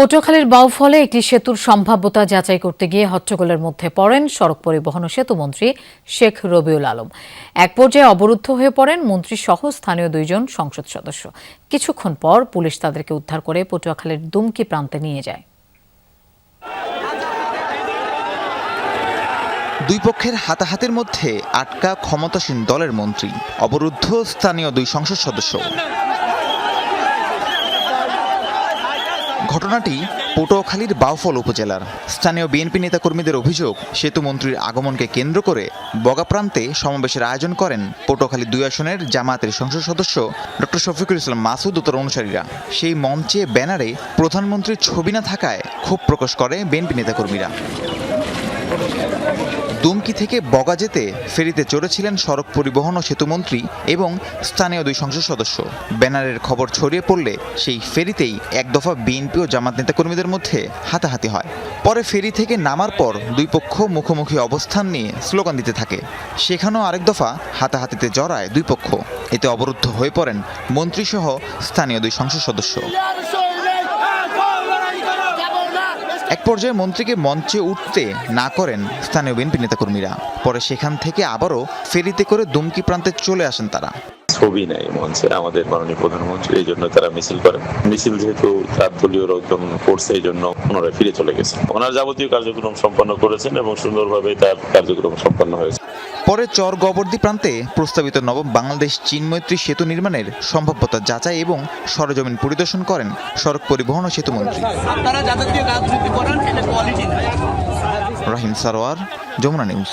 পটুয়াখালীর বাউফলে একটি সেতুর সম্ভাব্যতা যাচাই করতে গিয়ে হট্টগোলের মধ্যে পড়েন সড়ক পরিবহন ও সেতু মন্ত্রী শেখ রবিউল আলম। এক পর্যায়ে অবরুদ্ধ হয়ে পড়েন মন্ত্রী সহ স্থানীয় দুইজন সংসদ সদস্য। কিছুক্ষণ পর পুলিশ তাদেরকে উদ্ধার করে পটুয়াখালীর দুমকি প্রান্তে নিয়ে যায়। দুই পক্ষের হাতাহাতির মধ্যে আটকা ক্ষমতাসীন দলের মন্ত্রী, অবরুদ্ধ স্থানীয় দুই সংসদ সদস্য। ঘটনাটি পটুয়াখালীর বাউফল উপজেলার। স্থানীয় বিএনপি নেতাকর্মীদের অভিযোগ, সেতু মন্ত্রীর আগমনকে কেন্দ্র করে বগা প্রান্তে সমাবেশের আয়োজন করেন পটুয়াখালী 2 আসনের জামায়াতের সংসদ সদস্য ডক্টর শফিকুল ইসলাম মাসুদ ও তার অনুসারীরা। সেই মঞ্চে ব্যানারে প্রধানমন্ত্রীর ছবি না থাকায় ক্ষোভ প্রকাশ করে বিএনপি নেতাকর্মীরা। দুমকি থেকে বগা যেতে ফেরিতে চড়েছিলেন সড়ক পরিবহন ও সেতুমন্ত্রী এবং স্থানীয় দুই সংসদ সদস্য। ব্যানারের খবর ছড়িয়ে পড়লে সেই ফেরিতেই এক দফা বিএনপি ও জামাত নেতাকর্মীদের মধ্যে হাতাহাতি হয়। পরে ফেরি থেকে নামার পর দুই পক্ষ মুখোমুখি অবস্থান নিয়ে স্লোগান দিতে থাকে। সেখানেও আরেক দফা হাতাহাতিতে জড়ায় দুই পক্ষ। এতে অবরুদ্ধ হয়ে পড়েন মন্ত্রীসহ স্থানীয় দুই সংসদ সদস্য। এক পর্যায়ে মন্ত্রীকে মঞ্চে উঠতে না করেন স্থানীয় বিএনপি নেতাকর্মীরা। পরে সেখান থেকে আবারও ফেরিতে করে দুমকি প্রান্তে চলে আসেন তারা। ছবি নাই মঞ্চে আমাদের মাননীয় প্রধানমন্ত্রী, এই জন্য তারা মিছিল করেন। মিছিল যেহেতু তার দলীয় লোকজন করছে, এই জন্য ওনারা ফিরে চলে গেছেন। ওনার যাবতীয় কার্যক্রম সম্পন্ন করেছেন এবং সুন্দরভাবে তার কার্যক্রম সম্পন্ন হয়েছে। পরে চর গবর্দী প্রান্তে প্রস্তাবিত নবম বাংলাদেশ চীন মৈত্রী সেতু নির্মাণের সম্ভাব্যতা যাচাই এবং সরেজমিন পরিদর্শন করেন সড়ক পরিবহন ও সেতু মন্ত্রী। আপনারা যাদের দিয়ে রাজনীতি করেন, এটা কোয়ালিটি না। রাহিম সারোয়ার, যমুনা নিউজ।